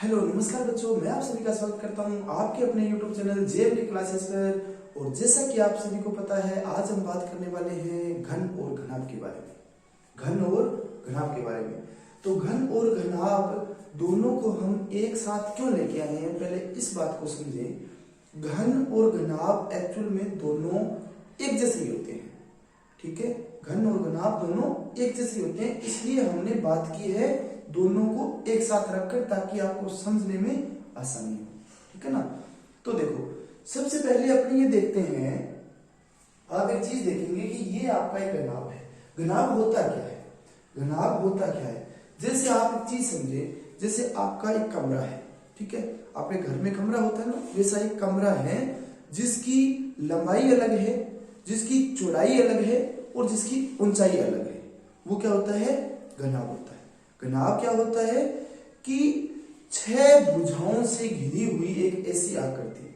Hello नमस्कार बच्चों, मैं आप सभी का स्वागत करता हूं आपके अपने YouTube चैनल जेएम की क्लासेस पर। और जैसा कि आप सभी को पता है, आज हम बात करने वाले हैं घन और घनाभ के बारे में। घन और घनाभ के बारे में। तो घन और घनाभ दोनों को हम एक साथ क्यों लेके आए हैं, पहले इस बात को समझें। घन और घनाभ एक्चुअल में दोनों एक जैसे ही होते हैं, ठीक है। घन और घनाभ दोनों एक जैसे होते हैं, इसलिए हमने बात की है दोनों को एक साथ रखकर, ताकि आपको समझने में आसानी हो, ठीक है ना। तो देखो, सबसे पहले अपने ये देखते हैं, आप एक चीज देखेंगे कि ये आपका एक घनाभ है। घनाभ होता क्या है? घनाभ होता क्या है? जैसे आप एक चीज समझे, जैसे आपका एक कमरा है, ठीक है। आपके घर में कमरा होता है ना, वैसा एक कमरा है जिसकी लंबाई अलग है, जिसकी चौड़ाई अलग है और जिसकी ऊंचाई अलग है। वो क्या होता है? घनाभ होता है। घनाभ क्या होता है कि 6 भुजाओं से घिरी हुई एक ऐसी आकृति,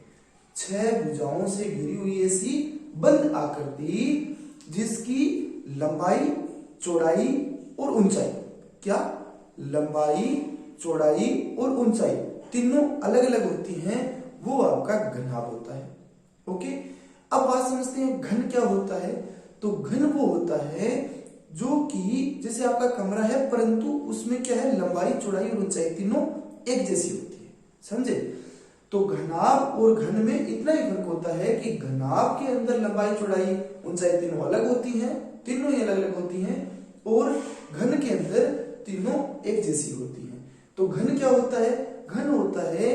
6 भुजाओं से घिरी हुई ऐसी बंद आकृति जिसकी लंबाई, चौड़ाई और ऊंचाई, क्या लंबाई, चौड़ाई और ऊंचाई तीनों अलग अलग होती हैं, वो आपका घनाभ होता है। ओके, अब बात समझते हैं घन क्या होता है। तो घन वो होता है जो कि जैसे आपका कमरा है, परंतु उसमें क्या है, लंबाई, चौड़ाई और ऊंचाई तीनों एक जैसी होती है, समझे। तो घनाभ और घन में इतना ही फर्क होता है कि घनाभ के अंदर लंबाई, चौड़ाई, ऊंचाई तीनों अलग होती हैं, तीनों ही अलग अलग होती हैं, और घन के अंदर तीनों एक जैसी होती हैं। तो घन क्या होता है? घन होता है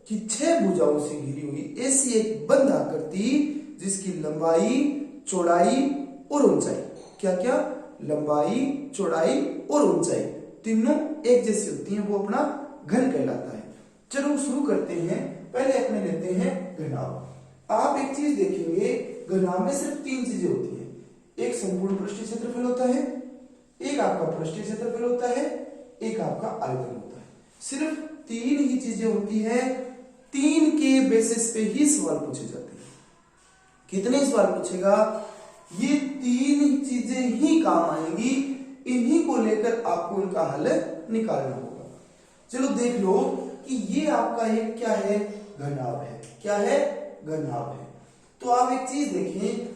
कि 6 भुजाओं से घिरी हुई ऐसी एक बंद आकृति जिसकी लंबाई, चौड़ाई और ऊंचाई, क्या क्या, लंबाई, चौड़ाई और ऊंचाई तीनों एक जैसी होती हैं, वो अपना घन कहलाता है। चलो शुरू करते हैं। पहले अपने लेते हैं घनाभ। आप एक चीज देखेंगे, घनाभ में सिर्फ 3 चीजें होती हैं। एक संपूर्ण पृष्ठीय क्षेत्रफल होता है, एक आपका पृष्ठीय क्षेत्रफल होता है, एक आपका आयतन होता है। सिर्फ 3 ही चीजें होती है। 3 के बेसिस पे ही सवाल पूछे जाते हैं। कितने सवाल पूछेगा? ये 3 चीजें ही काम आएंगी, इन्हीं को लेकर आपको इनका हल निकालना होगा। चलो देख लो कि ये आपका एक क्या है, घनाभ है। क्या है? घनाभ है। तो आप एक चीज देखें,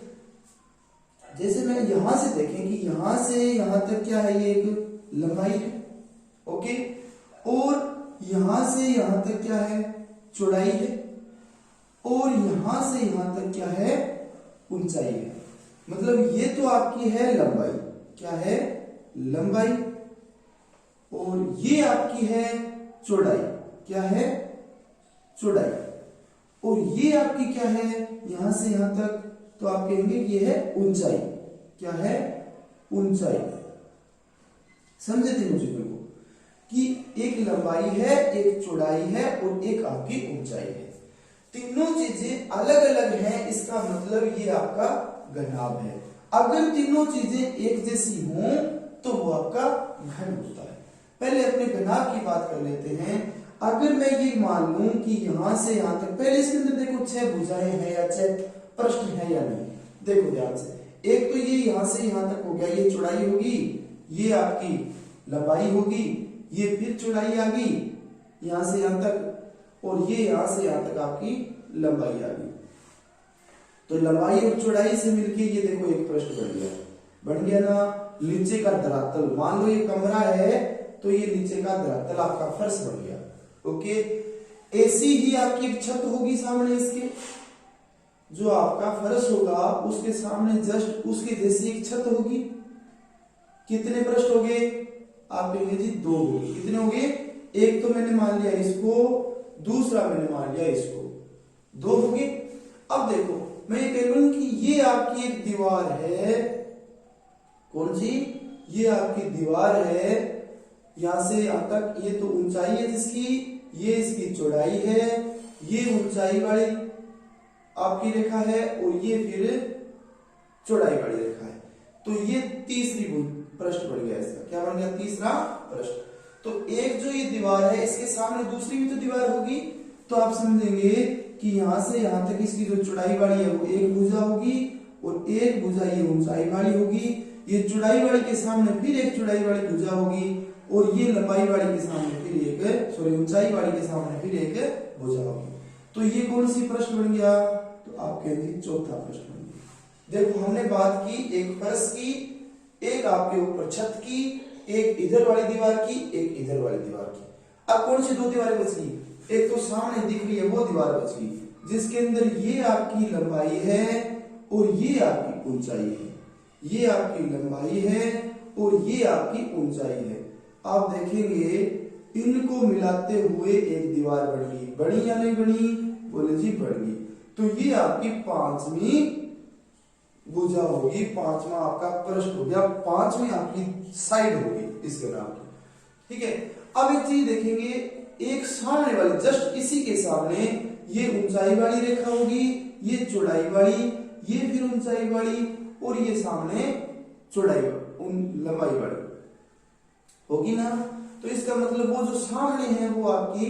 जैसे मैं यहां से देखें कि यहां से यहां तक क्या है, ये एक लंबाई है, ओके, और यहां से यहां तक क्या है, चौड़ाई है, और यहां से यहां तक क्या है, ऊंचाई है। मतलब ये तो आपकी है लंबाई, क्या है, लंबाई, और ये आपकी है चौड़ाई, क्या है, चौड़ाई, और ये आपकी क्या है, यहां से यहां तक, तो आप कहेंगे ये है ऊंचाई, क्या है, ऊंचाई। समझे तीनों चीजों को कि एक लंबाई है, एक चौड़ाई है और एक आपकी ऊंचाई है। तीनों चीजें अलग अलग हैं, इसका मतलब ये आपका घनाभ है। अगर तीनों चीजें एक जैसी हों तो वो आपका घन होता है। पहले अपने घनाभ की बात कर लेते हैं। अगर मैं ये मान लूं कि यहां से यहां तक, पहले इसके अंदर देखो 6 भुजाएं हैं या 6 पृष्ठ हैं या नहीं, देखो ध्यान से। एक तो ये यहां से यहां तक हो गया, ये चौड़ाई होगी, ये आपकी लंबाई होगी, ये फिर चौड़ाई आ गई यहां से यहां तक, और ये यहां से यहां तक आपकी लंबाई आ गई। तो लंबाई और चौड़ाई से मिलके ये देखो एक पृष्ठ बन गया ना। नीचे का धरातल, मान लो ये कमरा है, तो ये नीचे का धरातल आपका फर्श बन गया, ओके। ऐसी ही आपकी छत होगी सामने इसके, जो आपका फर्श होगा उसके सामने जस्ट उसके जैसी एक छत होगी। कितने पृष्ठ हो गए? आप कहेंगे जी 2 हो गए। कितने हो गए? एक तो मैंने मान लिया इसको, दूसरा मैंने मान लिया इसको, 2 हो गए। अब देखो, मैं ये कह लूं कि ये आपकी एक दीवार है, कौन सी? ये आपकी दीवार है, यहां से यहां तक ये तो ऊंचाई है जिसकी, ये इसकी चौड़ाई है, ये ऊंचाई वाली आपकी रेखा है, और ये फिर चौड़ाई वाली रेखा है। तो ये तीसरी पृष्ठ बन गया इसका, क्या बन गया, तीसरा पृष्ठ। तो एक जो ये दीवार है, इसके सामने दूसरी भी तो दीवार होगी, तो आप समझेंगे कि यहां से यहां तक इसकी जो चौड़ाई वाली है वो एक भुजा होगी, और एक भुजा ये ऊंचाई वाली होगी। ये चौड़ाई वाली के सामने फिर एक चौड़ाई वाली भुजा होगी और ये लंबाई वाली के सामने फिर एक ऊंचाई वाली के सामने फिर एक भुजा होगी। तो ये कौन सी प्रश्न बन गया? तो आप कहेंगे चौथा प्रश्न बन गया। देखो हमने बात की एक फर्श की, एक आपके ऊपर छत की, एक इधर वाली दीवार की, एक इधर वाली दीवार की। अब कौन सी दो दीवारें बच गई? एक तो सामने दिख रही है वो दीवार बच गई जिसके अंदर ये आपकी लंबाई है और ये आपकी ऊंचाई है। ये आपकी लंबाई है और ये आपकी ऊंचाई है। आप देखेंगे इनको मिलाते हुए एक दीवार बन गई। बनी या नहीं बनी? बोले जी बन गई। तो ये आपकी पांचवी भुजा होगी, पांचवा आपका पृष्ठ हो गया, पांचवी आपकी साइड होगी इसके नाम की। ठीक है। अब एक चीज देखेंगे, एक सामने वाली जस्ट इसी के सामने ये ऊंचाई वाली रेखा होगी, ये चौड़ाई वाली, ये फिर ऊंचाई वाली और ये सामने चौड़ाई लंबाई वाली होगी ना। तो इसका मतलब वो जो सामने है वो आपकी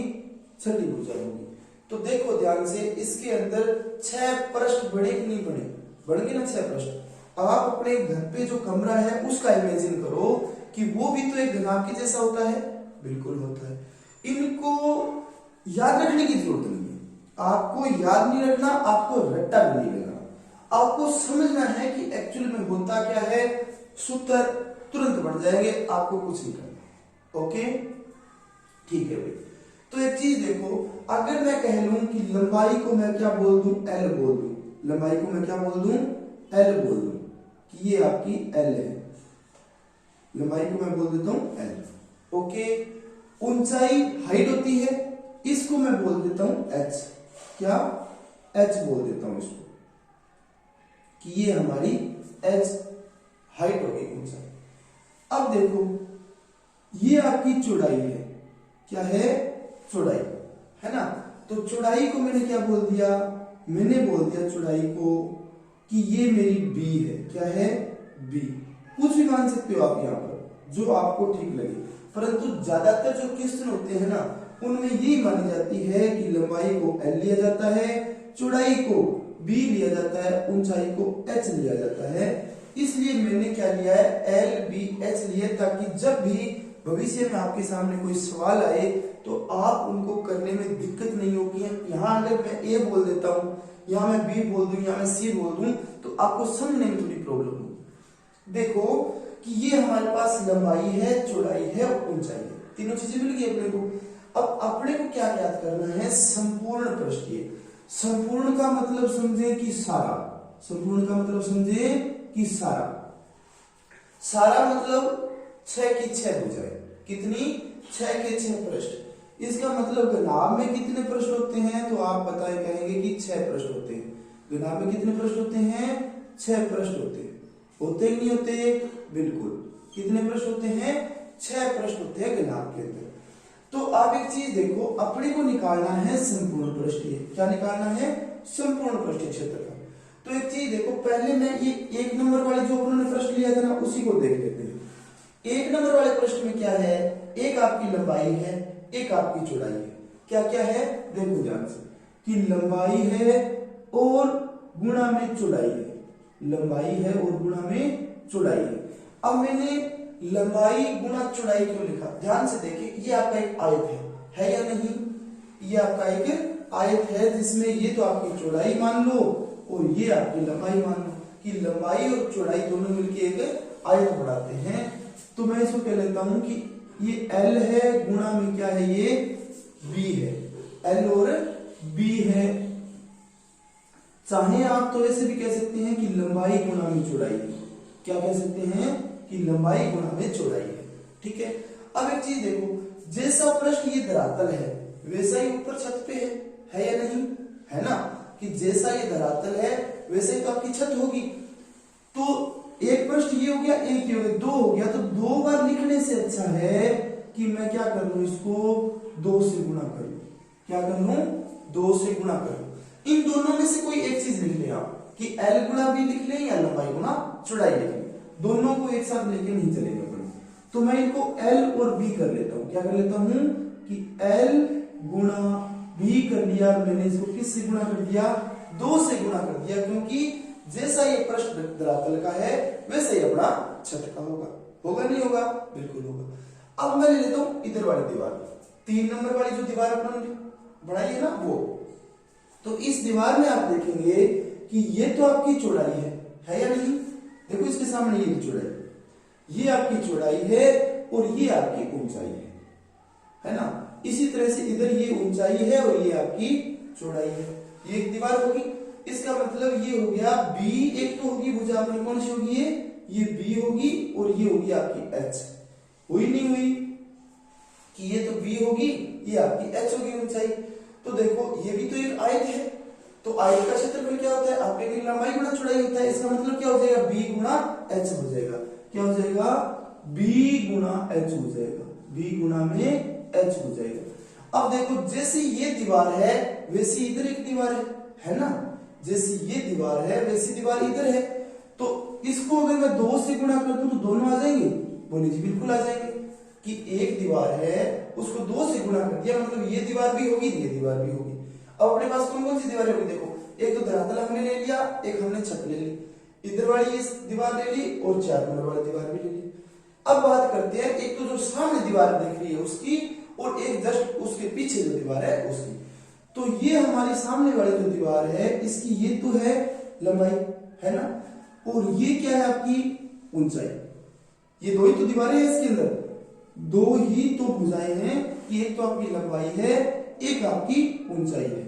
छठी भुजा होगी। तो देखो ध्यान से, इसके अंदर 6 पृष्ठ बने कि नहीं बने? बन गए ना 6 पृष्ठ। आप अपने घर पे जो कमरा है उसका इमेजिन करो कि वो भी तो एक घनाभ के जैसा होता है। बिल्कुल होता है। इनको याद रखने की जरूरत नहीं है, आपको याद नहीं रखना, आपको रट्टा भी नहीं लगाना, आपको समझना है कि एक्चुअली में होता क्या है। सूत्र तुरंत बन जाएंगे, आपको कुछ नहीं करना। ओके ठीक है भाई। तो एक चीज देखो, अगर मैं कह लूं कि लंबाई को मैं क्या बोल दूं? एल बोल दूं। लंबाई को मैं क्या बोल दूं? एल बोल दूं कि ये आपकी एल है। लंबाई को मैं बोल देता हूं एल। ओके। ऊंचाई हाइट होती है, इसको मैं बोल देता हूं एच। क्या? एच बोल देता हूं इसको कि ये हमारी एच हाइट होगी, ऊंचाई। अब देखो ये आपकी चौड़ाई है। क्या है? चौड़ाई है ना। तो चौड़ाई को मैंने क्या बोल दिया? मैंने बोल दिया चौड़ाई को कि ये मेरी बी है। क्या है? बी। कुछ भी मान सकते हो आप यहाँ पर जो आपको ठीक लगे, परंतु ज्यादातर जो क्वेश्चन होते हैं ना उनमें यही मानी जाती है कि लंबाई को एल लिया जाता है, चौड़ाई को बी लिया जाता है, ऊंचाई को एच लिया जाता है। इसलिए मैंने क्या लिया है? एल बी एच लिए, ताकि जब भी भविष्य में आपके सामने कोई सवाल आए तो आप उनको करने में दिक्कत नहीं होगी। यहाँ अगर मैं ए बोल देता हूँ, यहाँ मैं बी बोल दूं, यहाँ मैं सी बोल दूं, तो आपको समझने में थोड़ी प्रॉब्लम होगी। देखो कि ये हमारे पास लंबाई है, चौड़ाई है और ऊंचाई है, तीनों चीजें मिल गई अपने को। अब अपने को क्या याद करना है? संपूर्ण पृष्ठीय। संपूर्ण का मतलब समझे कि सारा। संपूर्ण का मतलब समझे कि सारा। सारा मतलब 6 की 6 भुजाएं। कितनी? 6 के 6 पृष्ठ। इसका मतलब घनाभ में कितने पृष्ठ होते हैं? तो आप बताए कहेंगे कि 6 पृष्ठ होते हैं। घनाभ में कितने पृष्ठ होते हैं? 6 पृष्ठ होते हैं। होते नहीं होते? बिल्कुल। कितने पृष्ठ होते हैं? 6 पृष्ठ होते हैं घनाभ के अंदर। तो आप एक चीज देखो, अपने को निकालना है संपूर्ण पृष्ठीय। क्या निकालना है? संपूर्ण पृष्ठीय क्षेत्रफल। तो एक चीज देखो, पहले मैं ये 1 नंबर वाले जो उन्होंने प्रश्न लिया था ना उसी को देख लेते हैं। 1 नंबर वाले प्रश्न में क्या है? एक आपकी लंबाई है, एक आपकी चौड़ाई है। क्या क्या है? देखो ध्यान से कि लंबाई है और गुणा में चौड़ाई है। लंबाई है और गुणा में चौड़ाई है। अब मैंने लंबाई गुणा चौड़ाई क्यों लिखा? ध्यान से देखिए, ये आपका एक आयत है या नहीं? ये आपका एक आयत है जिसमें ये तो आपकी चौड़ाई मान लो और ये आपकी लंबाई मान लो कि लंबाई और चौड़ाई दोनों मिलकर एक आयत बनाते हैं। तो मैं इसको कह लेता हूं कि ये L है, गुणा में क्या है? ये B है। L और B है। चाहे आप तो ऐसे भी कह सकते हैं कि लंबाई गुणा में चौड़ाई है। क्या कह सकते हैं? कि लंबाई गुणा में चौड़ाई है। ठीक है। अब एक चीज देखो, जैसा पृष्ठ ये धरातल है वैसा ही ऊपर छत पे है या नहीं? है ना। कि जैसा ये धरातल है वैसे ही तो आपकी छत होगी। तो एक पृष्ठ ये हो गया, एक ये हो गया, 2 हो गया। तो 2 बार लिखने से अच्छा है कि मैं क्या कर लूं? इसको 2 से गुणा कर लूं। क्या कर लूं? 2 से गुणा कर लूं। इन दोनों में से कोई एक चीज लिख लें आप कि L गुणा B लिख लें या लंबाई गुणा चौड़ाई लिख लें। दोनों को एक साथ लेके नहीं चलेगा। तो मैं इनको L और B कर लेता हूं। क्या कर लेता हूं? कि L गुणा B कर लिया। मैंने इसको किससे गुणा कर दिया? 2 से गुणा कर दिया, क्योंकि जैसा ये पृष्ठ धरातल का है वैसे ही अपना छत का होगा। होगा नहीं होगा? बिल्कुल होगा। अब मैं ले लेता हूं इधर वाली दीवार, 3 नंबर वाली जो दीवार अपने बनाई है ना वो। तो इस दीवार में आप देखेंगे कि ये तो आपकी चौड़ाई है या नहीं? देखो इसके सामने ये चौड़ाई, ये आपकी चौड़ाई है और ये आपकी ऊंचाई है ना? इसी तरह से इधर ये ऊंचाई है और ये आपकी चौड़ाई है। ये एक दीवार होगी। इसका मतलब ये हो गया बी, एक तो होगी भुजा अपनी कौन सी होगी? ये बी होगी और ये होगी आपकी एच। हुई नहीं हुई कि ये तो बी होगी, ये आपकी एच होगी ऊंचाई। तो देखो ये भी तो एक आयत है, तो आयत का क्षेत्रफल क्या होता है? आपके लिए लंबाई गुणा चौड़ाई होता है। इसका मतलब क्या हो जाएगा? बी गुणा एच हो जाएगा। क्या हो जाएगा? बी गुणा एच हो जाएगा। बी गुणा में एच हो जाएगा। अब देखो जैसे ये दीवार है वैसी इधर एक दीवार है ना? जैसे ये दीवार है वैसी दीवार इधर है। तो इसको अगर मैं 2 से गुणा कर दूं तो दोनों आ जाएंगे? बोलिए जी बिल्कुल आ जाएंगे। कि एक दीवार है उसको 2 से गुणा कर दिया मतलब ये दीवार भी होगी, ये दीवार भी होगी। अब अपने पास कौन कौन सी दीवारें होगी? देखो एक तो धरातल हमने ले लिया, एक हमने छत ले ली, इधर वाली ये दीवार ले ली और 4 नंबर वाली दीवार भी ले ली। अब बात करते हैं एक तो जो सामने दीवार दिख रही है उसकी और एक जस्ट उसके पीछे जो दीवार है उसकी। तो ये हमारी सामने वाली जो दीवार है इसकी ये तो है लंबाई है ना, और ये क्या है आपकी ऊंचाई। ये 2 ही तो दीवारें हैं इसके अंदर, 2 ही तो भुजाएं हैं कि एक तो आपकी लंबाई है एक आपकी ऊंचाई है।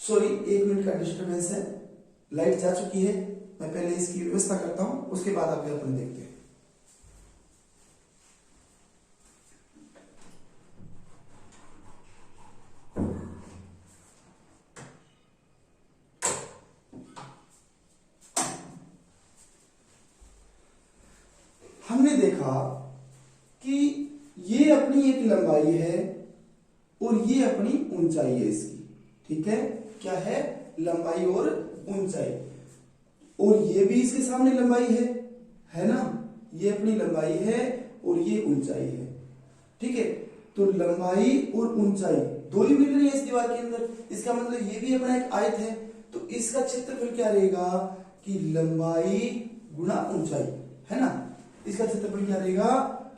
सॉरी 1 मिनट का डिस्टरबेंस है, लाइट जा चुकी है। मैं पहले इसकी व्यवस्था करता हूं उसके बाद आगे अपन देखते हैं। हमने देखा कि ये अपनी एक लंबाई है और ये अपनी ऊंचाई है इसकी, ठीक है? क्या है? लंबाई और ऊंचाई। और ये भी इसके सामने लंबाई है ना? ये अपनी लंबाई है और ये ऊंचाई है, ठीक है? तो लंबाई और ऊंचाई 2 ही मिल रही है इस दीवार के अंदर। इसका मतलब ये भी अपना एक आयत है। तो इसका क्षेत्रफल क्या रहेगा कि लंबाई गुणा ऊंचाई, है ना? इसका क्षेत्रफल क्या रहेगा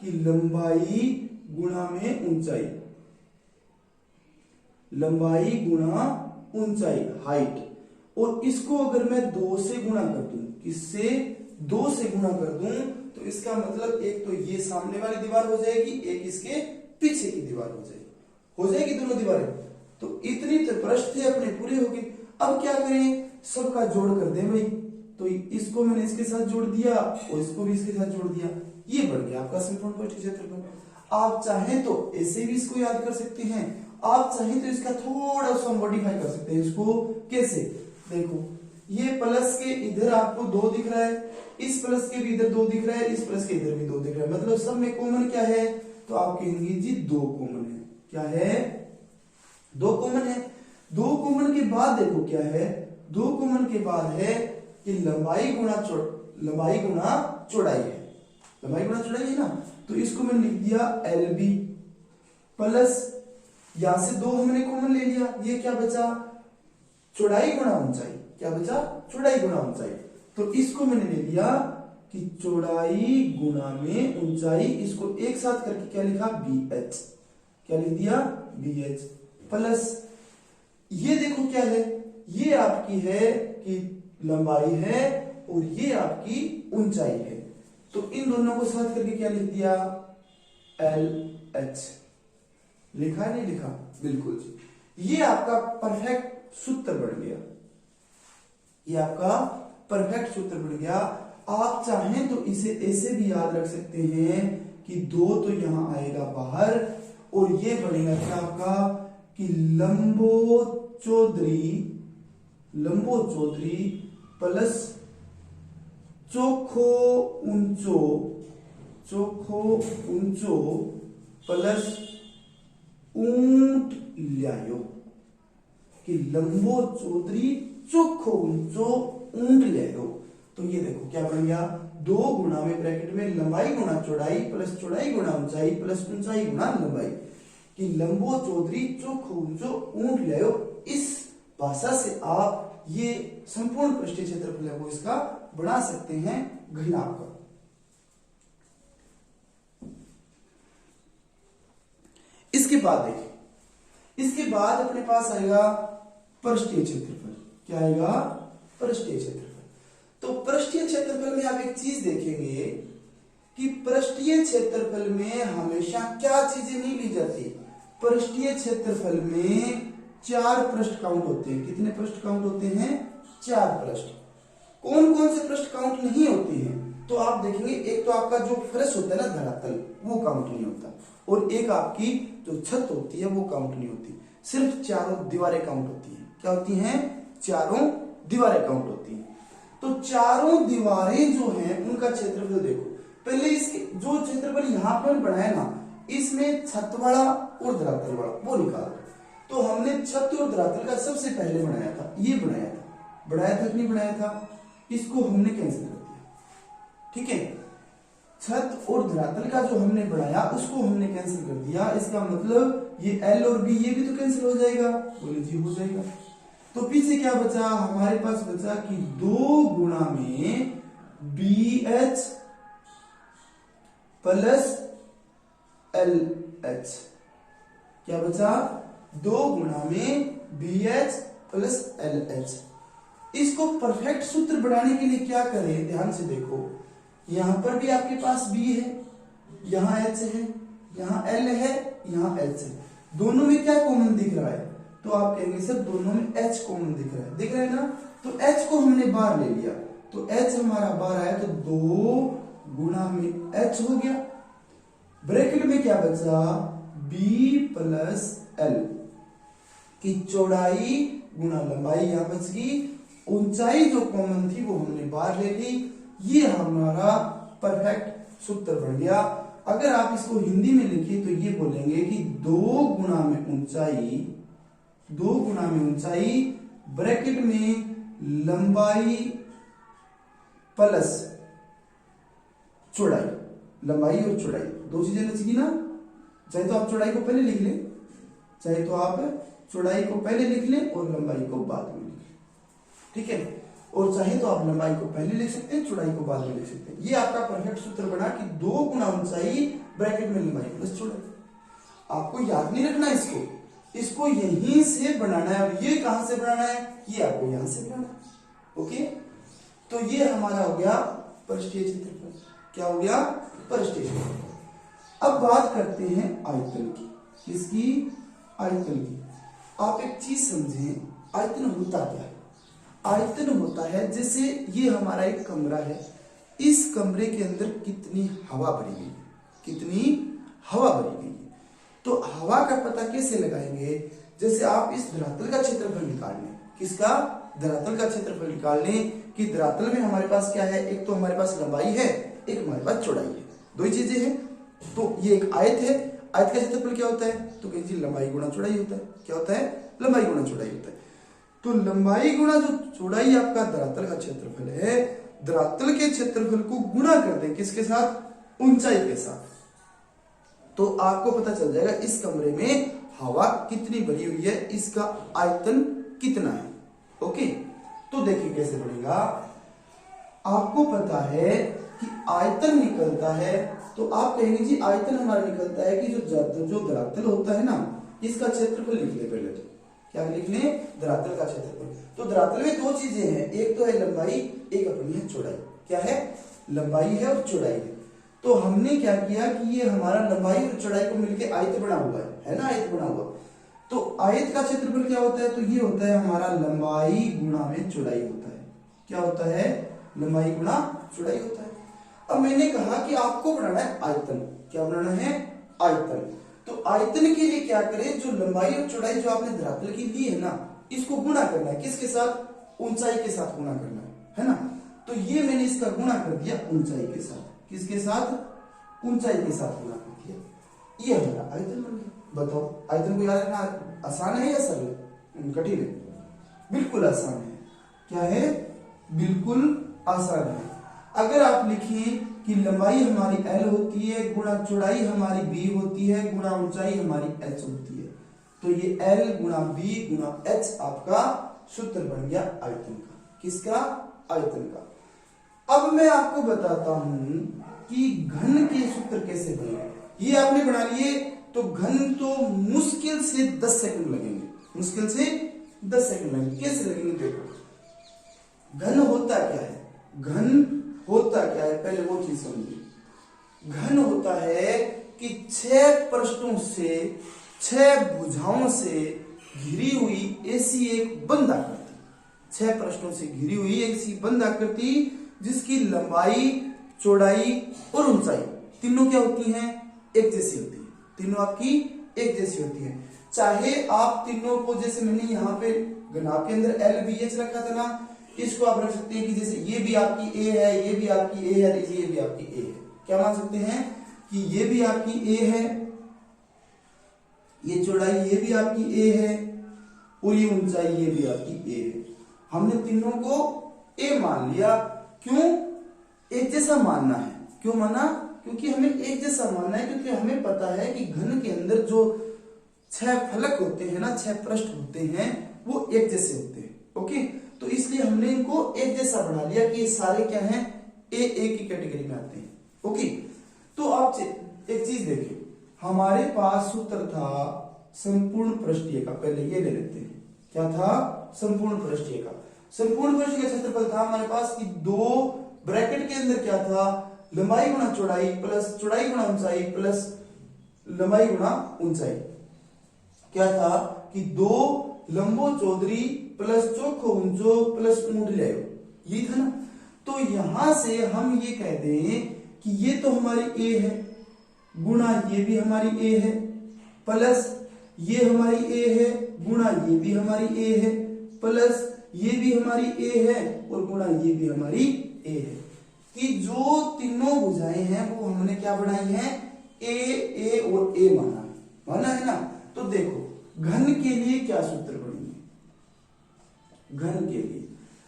कि लंबाई गुणा में ऊंचाई, लंबाई गुणा ऊंचाई हाइट। और इसको अगर मैं 2 से गुणा कर दूं, किससे? 2 से गुणा कर दूं तो इसका मतलब एक तो ये सामने वाली दीवार हो जाएगी, एक इसके पीछे की दीवार हो जाएगी दोनों दीवारें। तो इतनी तो प्रश्न थे अपने पूरे हो गए। अब क्या करें? सबका जोड़ कर दें भाई। तो इसको मैंने इसके साथ जोड़ दिया और इसको भी इसके साथ जोड़ दिया, ये बन गया आपका संपूर्ण पृष्ठीय क्षेत्रफल। आप चाहें तो ऐसे भी इसको याद कर सकते हैं, आप चाहें तो इसका थोड़ा सा मॉडिफाई कर सकते हैं। इसको कैसे? देखो ये प्लस के इधर आपको 2 दिख रहा है, इस प्लस के भी इधर 2 दिख रहा है, इस प्लस के इधर भी 2 दिख रहा है, मतलब सब में कॉमन क्या है? तो आप कहेंगे जी 2 कॉमन है। क्या है? 2 कॉमन है। 2 कॉमन के बाद देखो क्या है? 2 कॉमन के बाद है कि लंबाई गुणा चौड़ाई है। लंबाई गुणा चौड़ाई है ना? तो इसको मैंने लिख दिया LB प्लस यहां से 2 हमने कॉमन ले लिया, ये क्या बचा? चौड़ाई गुणा ऊंचाई। क्या बचा? चौड़ाई गुणा ऊंचाई। तो इसको मैंने ले लिया कि चौड़ाई गुणा में ऊंचाई, इसको एक साथ करके क्या लिखा? BH। क्या लिख दिया? BH प्लस ये देखो क्या है? ये आपकी है कि लंबाई है और ये आपकी ऊंचाई है। तो इन दोनों को साथ करके क्या लिख दिया? LH। लिखा नहीं लिखा? बिल्कुल जी। ये आपका परफेक्ट सूत्र बन गया, ये आपका परफेक्ट सूत्र बन गया। आप चाहें तो इसे ऐसे भी याद रख सकते हैं कि 2 तो यहां आएगा बाहर और ये बनेगा क्या आपका कि लंबो चौधरी प्लस चोखो ऊंचो प्लस ऊंट ल्यायो, कि लंबो चौधरी चोखो ऊंचो ऊंट ल्यायो। तो ये देखो क्या बन गया? 2 गुणा में ब्रैकेट में लंबाई गुणा चौड़ाई प्लस चौड़ाई गुणा ऊंचाई प्लस ऊंचाई गुणा लंबाई, कि लंबो चौधरी चोखो ऊंचो ऊंट ल्यायो। इस भाषा से आप ये संपूर्ण पृष्ठीय क्षेत्रफल है वो इसका बना सकते हैं। घनाभ का। इसके बाद देखिए, इसके बाद अपने पास आएगा पृष्ठीय क्षेत्रफल। क्या आएगा? पृष्ठीय क्षेत्रफल। तो पृष्ठीय क्षेत्रफल में आप एक चीज देखेंगे कि पृष्ठीय क्षेत्रफल में हमेशा क्या चीजें नहीं ली जाती। पृष्ठीय क्षेत्रफल में 4 पृष्ठ काउंट होते हैं। कितने पृष्ठ काउंट होते हैं? 4 पृष्ठ। कौन कौन से पृष्ठ काउंट नहीं होते हैं? तो आप देखेंगे, एक तो आपका जो फर्श होता है ना, धरातल, वो काउंट नहीं होता, और एक आपकी जो छत होती है वो काउंट नहीं होती। सिर्फ चारों दीवारें काउंट होती हैं। क्या होती हैं? चारों दीवारें काउंट होती हैं। तो चारों दीवारें जो हैं उनका क्षेत्रफल देखो। पहले इसके जो क्षेत्रफल यहाँ पर बनाया ना, इसमें छत वाला और धरातल वाला वो निकाल। तो हमने छत और धरातल का सबसे पहले बनाया था, ये बनाया था कि नहीं बनाया था? इसको हमने कैंसिल कर दिया। ठीक है, छत और धरातल का जो हमने बनाया उसको हमने कैंसिल कर दिया। इसका मतलब ये L और B ये भी तो कैंसिल हो जाएगा। बोले जी हो जाएगा। तो पीछे क्या बचा? हमारे पास बचा कि 2 गुणा में BH प्लस LH। क्या बचा? 2 गुणा में BH प्लस LH। इसको परफेक्ट सूत्र बनाने के लिए क्या करें? ध्यान से देखो, यहां पर भी आपके पास B है, यहां H है, यहां L है, यहां H है। दोनों में क्या कॉमन दिख रहा है? तो आप कहेंगे सर दोनों में H कॉमन दिख रहा है। दिख रहा है ना? तो H को हमने बाहर ले लिया, तो H हमारा बाहर आया, तो 2 गुणा में H हो गया। ब्रैकेट में क्या बचा? B प्लस L की चौड़ाई गुणा लंबाई यहां बच गई। ऊंचाई जो कॉमन थी वो हमने बाहर ले ली। ये हमारा परफेक्ट सूत्र बन गया। अगर आप इसको हिंदी में लिखिए तो ये बोलेंगे कि 2 गुणा में ऊंचाई, 2 गुणा में ऊंचाई ब्रैकेट में लंबाई प्लस चौड़ाई। लंबाई और चौड़ाई दो चीजें बचेगी ना। चाहे तो आप चौड़ाई को पहले लिख लें, चाहे तो आप चौड़ाई को पहले लिख लें और लंबाई को बाद में लिख लें। ठीक है, और चाहे तो आप लंबाई को पहले लिख सकते हैं, चौड़ाई को बाद में लिख सकते हैं। ये आपका परफेक्ट सूत्र बना कि 2 गुणा ऊंचाई ब्रैकेट में लंबाई प्लस चौड़ाई। आपको याद नहीं रखना इसको यहीं से बनाना है। और ये कहां से बनाना है? ये आपको यहां से बनाना है। ओके, तो ये हमारा हो गया पृष्ठीय क्षेत्रफल। क्या हो गया? पृष्ठीय क्षेत्रफल। अब बात करते हैं आयतन की। किसकी? आयतन की। आप एक चीज समझें, आयतन होता क्या है? आयतन होता है जैसे ये हमारा एक कमरा है, इस कमरे के अंदर कितनी हवा भरी गई, कितनी हवा भरी गई है। तो हवा का पता कैसे लगाएंगे? जैसे आप इस धरातल का क्षेत्रफल निकाल लें। किसका? धरातल का क्षेत्रफल निकाल लें कि धरातल में हमारे पास क्या है? एक तो हमारे पास लंबाई है, एक हमारे पास चौड़ाई है, दो ही चीजें हैं। तो ये एक आयत है। आयत का क्षेत्रफल क्या होता है? तो कहीं जी लंबाई गुणा चौड़ाई होता है। क्या होता है? लंबाई गुणा चौड़ाई होता है। तो लंबाई गुणा जो चौड़ाई आपका धरातल का क्षेत्रफल है, धरातल के क्षेत्रफल को गुणा कर दें किसके साथ? ऊंचाई के साथ। तो आपको पता चल जाएगा इस कमरे में हवा कितनी भरी हुई है, इसका आयतन कितना है। ओके, तो देखिए कैसे बढ़ेगा। आपको पता है कि आयतन निकलता है, तो आप कहेंगे जी आयतन हमारा निकलता है कि जो धरातल होता है ना, इसका क्षेत्रफल लिख ले पहले। तो क्या लिख लें? धरातल का क्षेत्रफल। तो धरातल में दो चीजें हैं, एक तो है लंबाई, एक अपनी है चौड़ाई। क्या है? लंबाई है और चौड़ाई है। तो हमने क्या किया कि ये हमारा लंबाई और चौड़ाई को मिलकर आयत बना हुआ है ना, आयत बना हुआ। तो आयत का क्षेत्रफल क्या होता है? तो ये होता है हमारा लंबाई गुणा में चौड़ाई होता है। क्या होता है? लंबाई गुणा चौड़ाई होता है। अब मैंने कहा कि आपको बनाना है आयतन। क्या बनाना है? आयतन। तो आयतन के लिए क्या करें? जो लंबाई और चौड़ाई जो आपने धरातल की ली है ना, इसको गुणा करना है। किसके साथ? ऊंचाई के साथ गुणा करना है ना। तो ये मैंने इसका गुणा कर दिया ऊंचाई के साथ। किसके साथ? ऊंचाई के साथ गुणा कर दिया। ये हमारा आयतन बन गया। बताओ, आयतन को याद रखना आसान है या सरल? कठिन है? बिल्कुल आसान है। क्या है? बिल्कुल आसान है। अगर आप लिखें कि लंबाई हमारी L होती है गुणा चौड़ाई हमारी B होती है गुणा ऊंचाई हमारी H होती है, तो ये L गुणा B गुणा H आपका सूत्र बन गया आयतन का। किसका? आयतन का। अब मैं आपको बताता हूं कि घन के सूत्र कैसे बने। ये आपने बना लिए तो घन तो मुश्किल से 10 सेकंड लगेंगे, मुश्किल से 10 सेकंड लगेंगे। कैसे लगेंगे देखो। घन होता क्या है, घन होता क्या है, पहले वो चीज समझिए। घन होता है कि 6 पृष्ठों से 6 भुजाओं से घिरी हुई ऐसी एक बंद आकृति, 6 पृष्ठों से घिरी हुई ऐसी बंद आकृति जिसकी लंबाई, चौड़ाई और ऊंचाई तीनों क्या होती हैं, एक जैसी होती है। तीनों आपकी एक जैसी होती है। चाहे आप तीनों को, जैसे मैंने यहाँ पे घनाभ के अंदर LBH रखा था ना, इसको आप रख सकते हैं कि जैसे ये भी आपकी A है, ये भी आपकी A है, ये भी आपकी A है। क्या मान सकते हैं कि ये भी आपकी A है, ये चौड़ाई ये भी आपकी A है और ये ऊंचाई ये भी आपकी A है। हमने तीनों को A मान लिया। क्यों? एक जैसा मानना है। क्यों माना? क्योंकि हमें एक जैसा मानना है, क्योंकि हमें पता है कि घन के अंदर जो 6 फलक होते हैं ना, 6 पृष्ठ होते हैं, वो एक जैसे होते हैं। ओके, तो इसलिए हमने इनको एक जैसा बना लिया कि ये सारे क्या हैं, एक की कैटेगरी में आते हैं। ओके, तो आप एक चीज देखिए, हमारे पास सूत्र था संपूर्ण पृष्ठीय का। पहले ये ले लेते हैं, क्या था, संपूर्ण पृष्ठीय का। संपूर्ण पृष्ठीय का क्षेत्रफल था हमारे पास कि 2 ब्रैकेट के अंदर क्या था, लंबाई गुणा चौड़ाई प्लस चौड़ाई गुणा ऊंचाई प्लस लंबाई गुणा ऊंचाई। क्या था कि 2 लंबो चौधरी प्लस चौखो ऊंचो प्लस ऊंट लियो, ये था ना। तो यहां से हम ये कह दें कि ये तो हमारी A है, गुणा ये भी हमारी A है, प्लस ये हमारी A है, गुणा ये भी हमारी A है, प्लस ये भी हमारी A है और गुणा ये भी हमारी A है। कि जो तीनों भुजाएं हैं वो हमने क्या बनाई हैं, A और A माना है ना। तो देखो घन के लिए क्या सूत्र बनेंगे।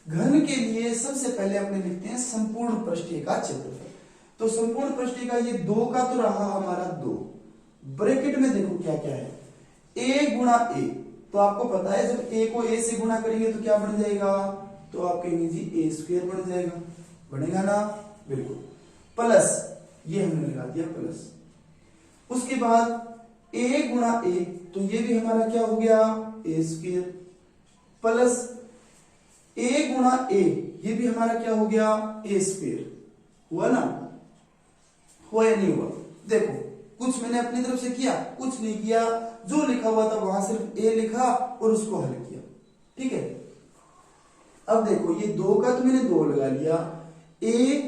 घन के लिए सबसे पहले अपने लिखते हैं संपूर्ण पृष्ठीय का क्षेत्रफल। तो संपूर्ण पृष्ठीय का ये 2 का तो रहा हमारा 2, ब्रैकेट में देखो क्या क्या है, A गुणा A। तो आपको पता है जब A को A से गुणा करेंगे तो क्या बन जाएगा, तो आप कहेंगे जी A² बन जाएगा, बनेगा ना, बिल्कुल। प्लस ये हमने लगा दिया प्लस। उसके बाद A गुणा A, तो ये भी हमारा क्या हो गया, A² प्लस A गुणा A, ये भी हमारा क्या हो गया, A²। हुआ ना, हुआ या नहीं हुआ? देखो कुछ मैंने अपनी तरफ से किया, कुछ नहीं किया, जो लिखा हुआ था वहां सिर्फ A लिखा और उसको हल किया। ठीक है, अब देखो ये 2 का तो मैंने 2 लगा लिया, A²,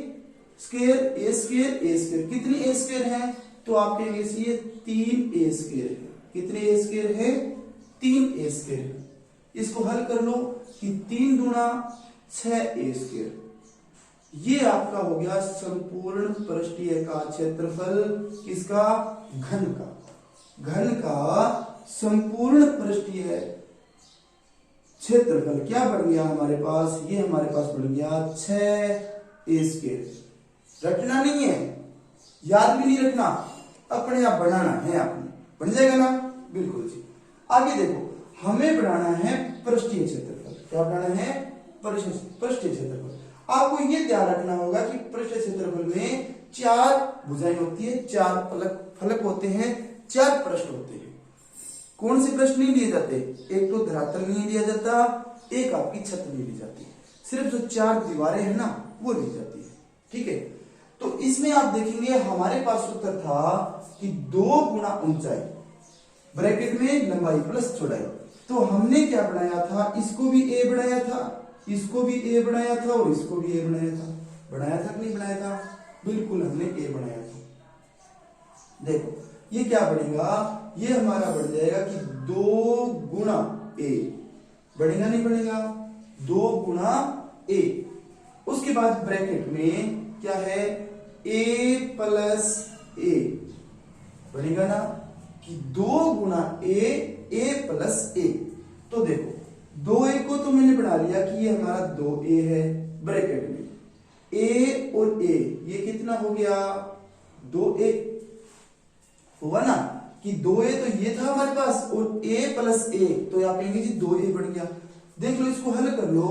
कितनी A² है, तो आप कहेंगे ये 3 A² है। कितने A² है, 3 A² है। इसको हल कर लो कि 3 दूना 6 A²। ये आपका हो गया संपूर्ण पृष्ठीय का क्षेत्रफल, किसका, घन का संपूर्ण पृष्ठीय क्षेत्रफल क्या बन गया हमारे पास, ये हमारे पास बन गया 6 A²। रटना नहीं है, याद भी नहीं रखना, अपने आप बनाना है, आपने बन जाएगा ना, बिल्कुल जी। आगे देखो, हमें बनाना है पृष्ठीय क्षेत्रफल। क्या बनाना है, पृष्ठीय क्षेत्रफल। आपको ये ध्यान रखना होगा कि पृष्ठीय क्षेत्रफल में 4 भुजाएं होती है, 4 फलक होते हैं, 4 पृष्ठ होते हैं। कौन से पृष्ठ नहीं लिए जाते, एक तो धरातल नहीं लिया जाता, एक आपकी छत नहीं ली जाती, सिर्फ जो 4 दीवारें हैं ना वो ली जाती है। ठीक है, तो इसमें आप देखेंगे हमारे पास सूत्र था कि 2 गुणा ऊंचाई ब्रैकेट में लंबाई प्लस चौड़ाई। तो हमने क्या बनाया था, इसको भी A बनाया था, इसको भी A बनाया था और इसको भी A बनाया था। बनाया था कि नहीं बनाया था, बिल्कुल हमने A बनाया था। देखो ये क्या बनेगा, ये हमारा बन जाएगा कि 2 गुणा A, बनेगा नहीं बनेगा, 2 गुणा A। उसके बाद ब्रैकेट में क्या है, A प्लस A, बनेगा ना कि 2 गुणा A प्लस A। तो देखो 2A को तो मैंने बना लिया कि ये हमारा 2A है, ब्रैकेट में A और A, ये कितना हो गया, 2A हुआ ना, कि 2A तो ये था हमारे पास और A प्लस A, तो आप कहेंगे जी 2A बन गया। देख लो, इसको हल कर लो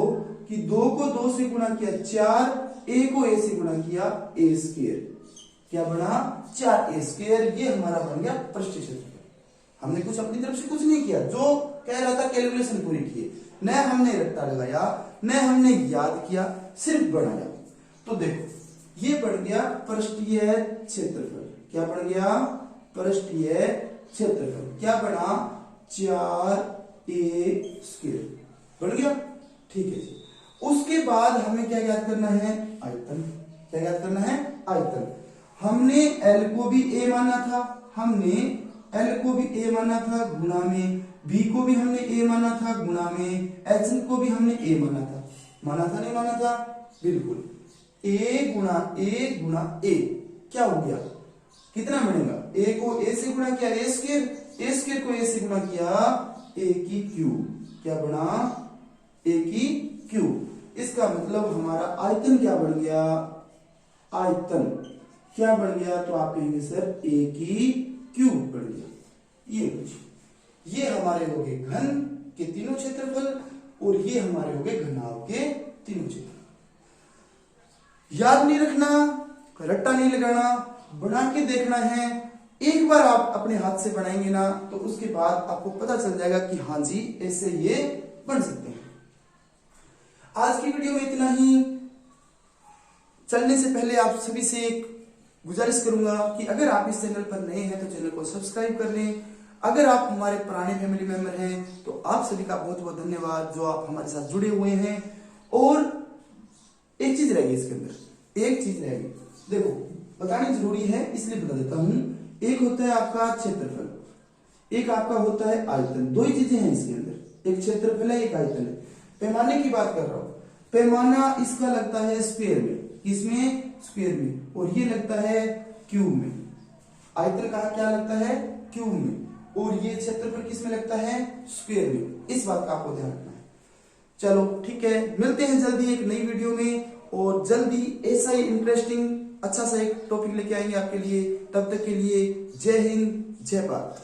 कि 2 को 2 से गुणा किया 4, a को a से गुणा किया a स्क्वायर, क्या बना 4a स्क्वायर। ये हमारा बन गया पृष्ठ क्षेत्रफल। हमने कुछ अपनी तरफ से कुछ नहीं किया, जो कह रहा था कैलकुलेशन पूरी की, न हमने रट्टा लगाया न हमने याद किया, सिर्फ बढ़ाया। तो देखो ये बन गया पृष्ठीय क्षेत्रफल। क्या बन गया पृष्ठीय क्षेत्रफल, क्या बना 4a स्क्वायर बन गया। ठीक है जी। उसके बाद हमें क्या याद करना है आयतन। क्या याद करना है आयतन। हमने l को भी a माना था, हमने l को भी a माना था गुणा में, b को भी हमने a माना था गुणा में, h को भी हमने a माना था नहीं माना था, बिल्कुल a गुणा a क्या हो गया, कितना बनेगा, a को a से गुणा किया a स्क्वायर को a से गुणा किया a की क्यूब, क्या बना a की क्यूब। इसका मतलब हमारा आयतन क्या बन गया, आयतन क्या बन गया, तो आप कहेंगे सर a की क्यूब बन गया। ये हमारे हो गए घन के तीनों क्षेत्रफल और ये हमारे हो गए घनाभ के तीनों क्षेत्रफल। याद नहीं रखना, रट्टा नहीं लगाना, बना के देखना है। एक बार आप अपने हाथ से बनाएंगे ना तो उसके बाद आपको पता चल जाएगा कि हाँ जी ऐसे ये बन सकते हैं। आज की वीडियो में इतना ही। चलने से पहले आप सभी से एक गुजारिश करूंगा कि अगर आप इस चैनल पर नए हैं तो चैनल को सब्सक्राइब कर लें। अगर आप हमारे पुराने फैमिली मेंबर हैं तो आप सभी का बहुत बहुत धन्यवाद जो आप हमारे साथ जुड़े हुए हैं। और एक चीज रहेगी इसके अंदर, एक चीज रहेगी, देखो बतानी जरूरी है इसलिए बता देता हूं। एक होता है आपका क्षेत्रफल, एक आपका होता है आयतन। दो ही चीजें हैं इसके अंदर, एक क्षेत्रफल है एक आयतन है। पैमाने की बात कर रहा हूं, पैमाना इसका लगता है स्क्वायर में, किसमें स्क्वायर में, और ये लगता है क्यूब में। आयतन कहा क्या लगता है क्यूब में, और ये क्षेत्रफल किसमें लगता है स्क्वायर में। इस बात का आपको ध्यान रखना है। चलो ठीक है, मिलते हैं जल्दी एक नई वीडियो में, और जल्दी ऐसा ही इंटरेस्टिंग अच्छा सा एक टॉपिक लेके आएंगे आपके लिए। तब तक के लिए जय हिंद जय भारत।